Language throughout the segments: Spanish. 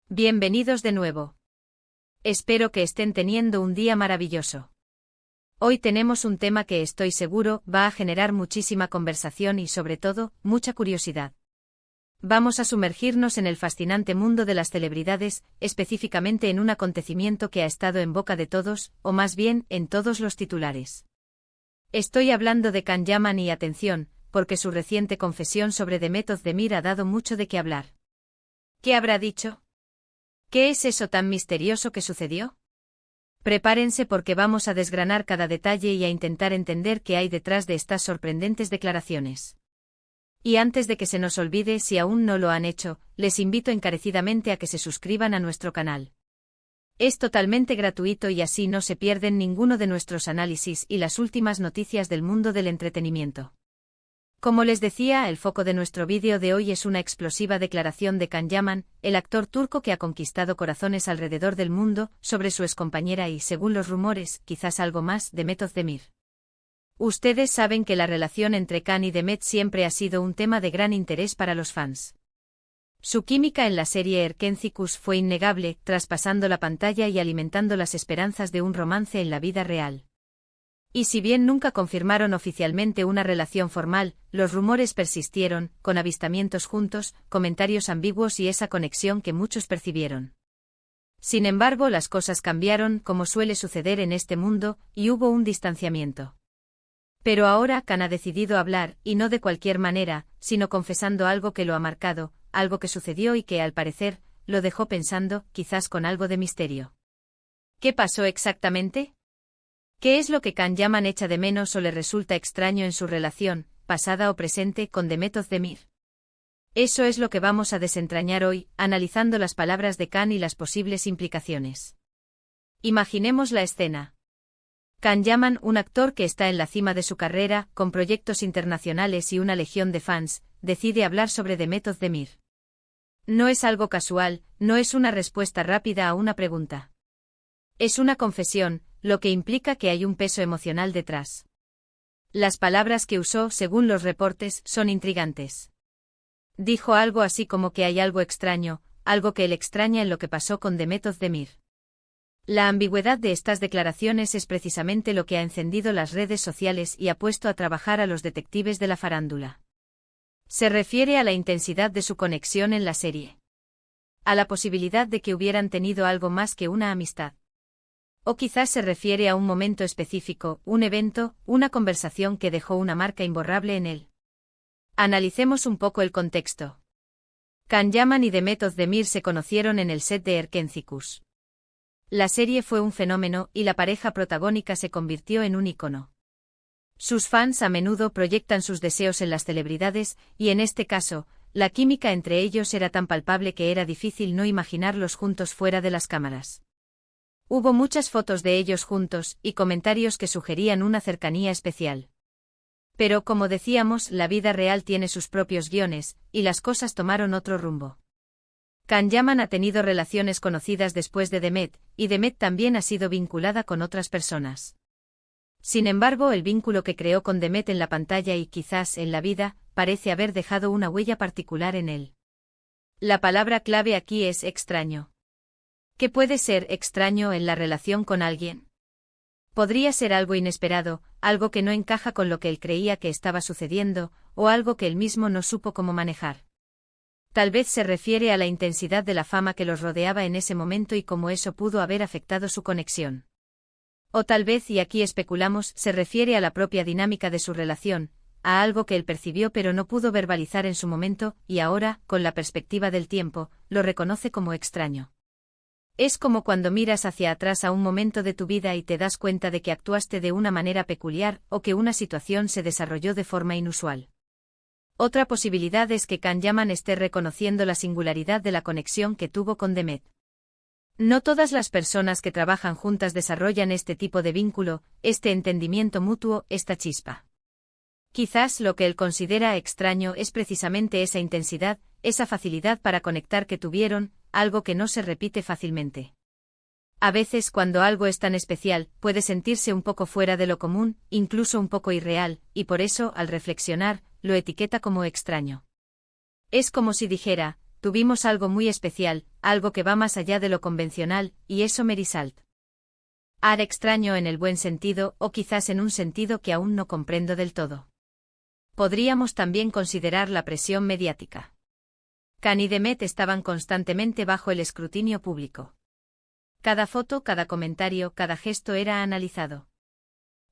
Bienvenidos de nuevo. Espero que estén teniendo un día maravilloso. Hoy tenemos un tema que estoy seguro va a generar muchísima conversación y sobre todo, mucha curiosidad. Vamos a sumergirnos en el fascinante mundo de las celebridades, específicamente en un acontecimiento que ha estado en boca de todos, o más bien, en todos los titulares. Estoy hablando de Can Yaman y atención, porque su reciente confesión sobre Demet Özdemir ha dado mucho de qué hablar. ¿Qué habrá dicho? ¿Qué es eso tan misterioso que sucedió? Prepárense porque vamos a desgranar cada detalle y a intentar entender qué hay detrás de estas sorprendentes declaraciones. Y antes de que se nos olvide, si aún no lo han hecho, les invito encarecidamente a que se suscriban a nuestro canal. Es totalmente gratuito y así no se pierden ninguno de nuestros análisis y las últimas noticias del mundo del entretenimiento. Como les decía, el foco de nuestro vídeo de hoy es una explosiva declaración de Can Yaman, el actor turco que ha conquistado corazones alrededor del mundo, sobre su excompañera y, según los rumores, quizás algo más, Demet Özdemir. Ustedes saben que la relación entre Can y Demet siempre ha sido un tema de gran interés para los fans. Su química en la serie Erkencikus fue innegable, traspasando la pantalla y alimentando las esperanzas de un romance en la vida real. Y si bien nunca confirmaron oficialmente una relación formal, los rumores persistieron, con avistamientos juntos, comentarios ambiguos y esa conexión que muchos percibieron. Sin embargo, las cosas cambiaron, como suele suceder en este mundo, y hubo un distanciamiento. Pero ahora Can ha decidido hablar, y no de cualquier manera, sino confesando algo que lo ha marcado, algo que sucedió y que, al parecer, lo dejó pensando, quizás con algo de misterio. ¿Qué pasó exactamente? ¿Qué es lo que Can Yaman echa de menos o le resulta extraño en su relación, pasada o presente, con Demet Özdemir? Eso es lo que vamos a desentrañar hoy, analizando las palabras de Can y las posibles implicaciones. Imaginemos la escena. Can Yaman, un actor que está en la cima de su carrera, con proyectos internacionales y una legión de fans, decide hablar sobre Demet Özdemir. No es algo casual, no es una respuesta rápida a una pregunta. Es una confesión, lo que implica que hay un peso emocional detrás. Las palabras que usó, según los reportes, son intrigantes. Dijo algo así como que hay algo extraño, algo que él extraña en lo que pasó con Demet Özdemir. La ambigüedad de estas declaraciones es precisamente lo que ha encendido las redes sociales y ha puesto a trabajar a los detectives de la farándula. Se refiere a la intensidad de su conexión en la serie. A la posibilidad de que hubieran tenido algo más que una amistad. O quizás se refiere a un momento específico, un evento, una conversación que dejó una marca imborrable en él. Analicemos un poco el contexto. Can Yaman y Demet Özdemir se conocieron en el set de Erkencikus. La serie fue un fenómeno y la pareja protagónica se convirtió en un ícono. Sus fans a menudo proyectan sus deseos en las celebridades, y en este caso, la química entre ellos era tan palpable que era difícil no imaginarlos juntos fuera de las cámaras. Hubo muchas fotos de ellos juntos, y comentarios que sugerían una cercanía especial. Pero como decíamos, la vida real tiene sus propios guiones, y las cosas tomaron otro rumbo. Can Yaman ha tenido relaciones conocidas después de Demet, y Demet también ha sido vinculada con otras personas. Sin embargo, el vínculo que creó con Demet en la pantalla y quizás en la vida, parece haber dejado una huella particular en él. La palabra clave aquí es extraño. ¿Qué puede ser extraño en la relación con alguien? Podría ser algo inesperado, algo que no encaja con lo que él creía que estaba sucediendo, o algo que él mismo no supo cómo manejar. Tal vez se refiere a la intensidad de la fama que los rodeaba en ese momento y cómo eso pudo haber afectado su conexión. O tal vez, y aquí especulamos, se refiere a la propia dinámica de su relación, a algo que él percibió pero no pudo verbalizar en su momento, y ahora, con la perspectiva del tiempo, lo reconoce como extraño. Es como cuando miras hacia atrás a un momento de tu vida y te das cuenta de que actuaste de una manera peculiar o que una situación se desarrolló de forma inusual. Otra posibilidad es que Can Yaman esté reconociendo la singularidad de la conexión que tuvo con Demet. No todas las personas que trabajan juntas desarrollan este tipo de vínculo, este entendimiento mutuo, esta chispa. Quizás lo que él considera extraño es precisamente esa intensidad, esa facilidad para conectar que tuvieron, algo que no se repite fácilmente. A veces cuando algo es tan especial, puede sentirse un poco fuera de lo común, incluso un poco irreal, y por eso, al reflexionar, lo etiqueta como extraño. Es como si dijera, tuvimos algo muy especial, algo que va más allá de lo convencional, y eso Merisalt. Ar extraño en el buen sentido, o quizás en un sentido que aún no comprendo del todo. Podríamos también considerar la presión mediática. Can y Demet estaban constantemente bajo el escrutinio público. Cada foto, cada comentario, cada gesto era analizado.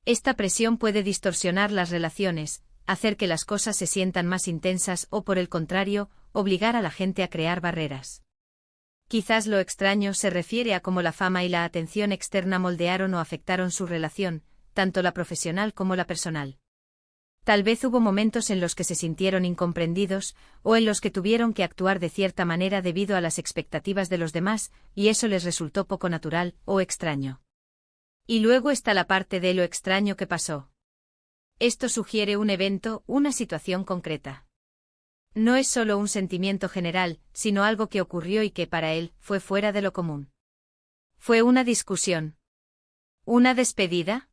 Esta presión puede distorsionar las relaciones, hacer que las cosas se sientan más intensas o, por el contrario, obligar a la gente a crear barreras. Quizás lo extraño se refiere a cómo la fama y la atención externa moldearon o afectaron su relación, tanto la profesional como la personal. Tal vez hubo momentos en los que se sintieron incomprendidos, o en los que tuvieron que actuar de cierta manera debido a las expectativas de los demás, y eso les resultó poco natural o extraño. Y luego está la parte de lo extraño que pasó. Esto sugiere un evento, una situación concreta. No es solo un sentimiento general, sino algo que ocurrió y que para él fue fuera de lo común. ¿Fue una discusión? ¿Una despedida?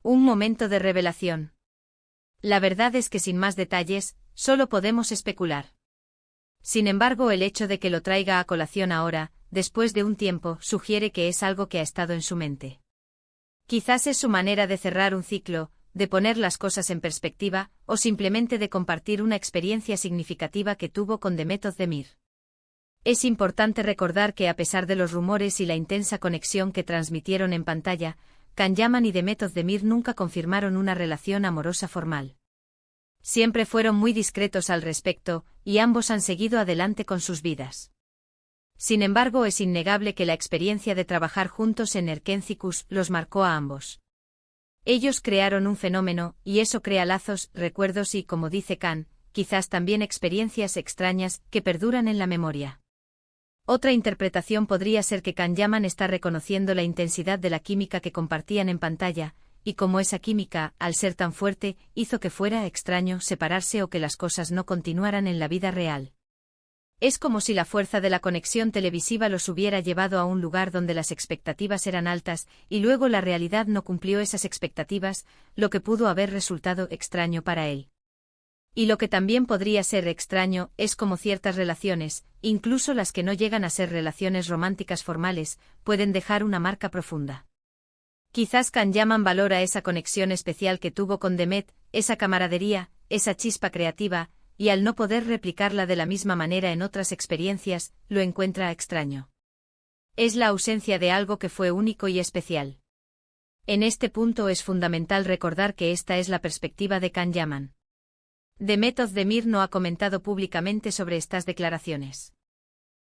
¿Un momento de revelación? La verdad es que sin más detalles, solo podemos especular. Sin embargo, el hecho de que lo traiga a colación ahora, después de un tiempo, sugiere que es algo que ha estado en su mente. Quizás es su manera de cerrar un ciclo, de poner las cosas en perspectiva, o simplemente de compartir una experiencia significativa que tuvo con Demet Özdemir. Es importante recordar que a pesar de los rumores y la intensa conexión que transmitieron en pantalla, Can Yaman y Demet Özdemir nunca confirmaron una relación amorosa formal. Siempre fueron muy discretos al respecto, y ambos han seguido adelante con sus vidas. Sin embargo, es innegable que la experiencia de trabajar juntos en Erkencikus los marcó a ambos. Ellos crearon un fenómeno, y eso crea lazos, recuerdos y, como dice Can, quizás también experiencias extrañas que perduran en la memoria. Otra interpretación podría ser que Can Yaman está reconociendo la intensidad de la química que compartían en pantalla, y como esa química, al ser tan fuerte, hizo que fuera extraño separarse o que las cosas no continuaran en la vida real. Es como si la fuerza de la conexión televisiva los hubiera llevado a un lugar donde las expectativas eran altas, y luego la realidad no cumplió esas expectativas, lo que pudo haber resultado extraño para él. Y lo que también podría ser extraño es cómo ciertas relaciones, incluso las que no llegan a ser relaciones románticas formales, pueden dejar una marca profunda. Quizás Can Yaman valora esa conexión especial que tuvo con Demet, esa camaradería, esa chispa creativa, y al no poder replicarla de la misma manera en otras experiencias, lo encuentra extraño. Es la ausencia de algo que fue único y especial. En este punto es fundamental recordar que esta es la perspectiva de Can Yaman. Demet Özdemir no ha comentado públicamente sobre estas declaraciones.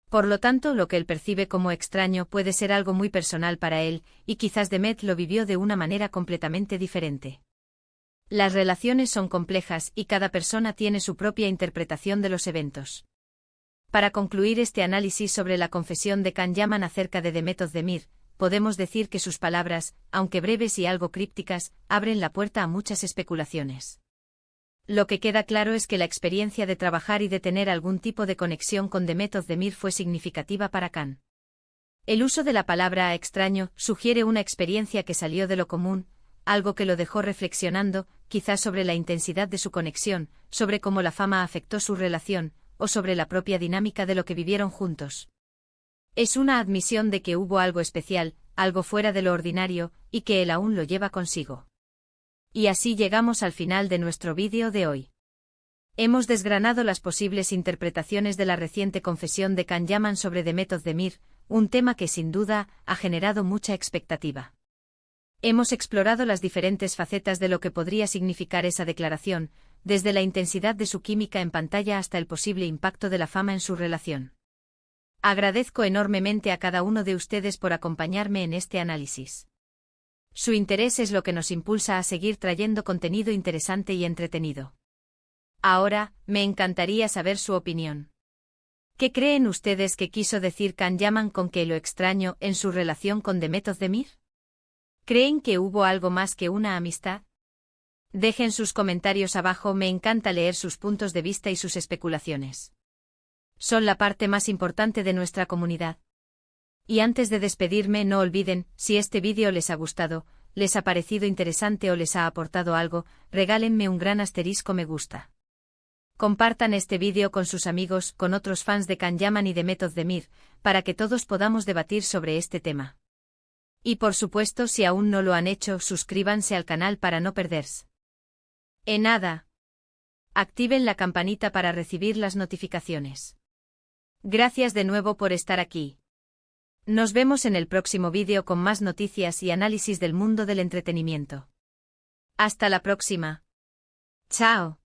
Por lo tanto, lo que él percibe como extraño puede ser algo muy personal para él, y quizás Demet lo vivió de una manera completamente diferente. Las relaciones son complejas y cada persona tiene su propia interpretación de los eventos. Para concluir este análisis sobre la confesión de Can Yaman acerca de Demet Özdemir, podemos decir que sus palabras, aunque breves y algo crípticas, abren la puerta a muchas especulaciones. Lo que queda claro es que la experiencia de trabajar y de tener algún tipo de conexión con Demet Özdemir fue significativa para Can. El uso de la palabra extraño sugiere una experiencia que salió de lo común, algo que lo dejó reflexionando, quizás sobre la intensidad de su conexión, sobre cómo la fama afectó su relación, o sobre la propia dinámica de lo que vivieron juntos. Es una admisión de que hubo algo especial, algo fuera de lo ordinario, y que él aún lo lleva consigo. Y así llegamos al final de nuestro vídeo de hoy. Hemos desgranado las posibles interpretaciones de la reciente confesión de Can Yaman sobre Demet Özdemir, un tema que sin duda ha generado mucha expectativa. Hemos explorado las diferentes facetas de lo que podría significar esa declaración, desde la intensidad de su química en pantalla hasta el posible impacto de la fama en su relación. Agradezco enormemente a cada uno de ustedes por acompañarme en este análisis. Su interés es lo que nos impulsa a seguir trayendo contenido interesante y entretenido. Ahora, me encantaría saber su opinión. ¿Qué creen ustedes que quiso decir Can Yaman con que lo extraño en su relación con Demet Özdemir? ¿Creen que hubo algo más que una amistad? Dejen sus comentarios abajo, me encanta leer sus puntos de vista y sus especulaciones. Son la parte más importante de nuestra comunidad. Y antes de despedirme, no olviden, si este vídeo les ha gustado, les ha parecido interesante o les ha aportado algo, regálenme un gran asterisco me gusta. Compartan este vídeo con sus amigos, con otros fans de Can Yaman y de Method de Mir, para que todos podamos debatir sobre este tema. Y por supuesto, si aún no lo han hecho, suscríbanse al canal para no perderse nada. Activen la campanita para recibir las notificaciones. Gracias de nuevo por estar aquí. Nos vemos en el próximo vídeo con más noticias y análisis del mundo del entretenimiento. Hasta la próxima. Chao.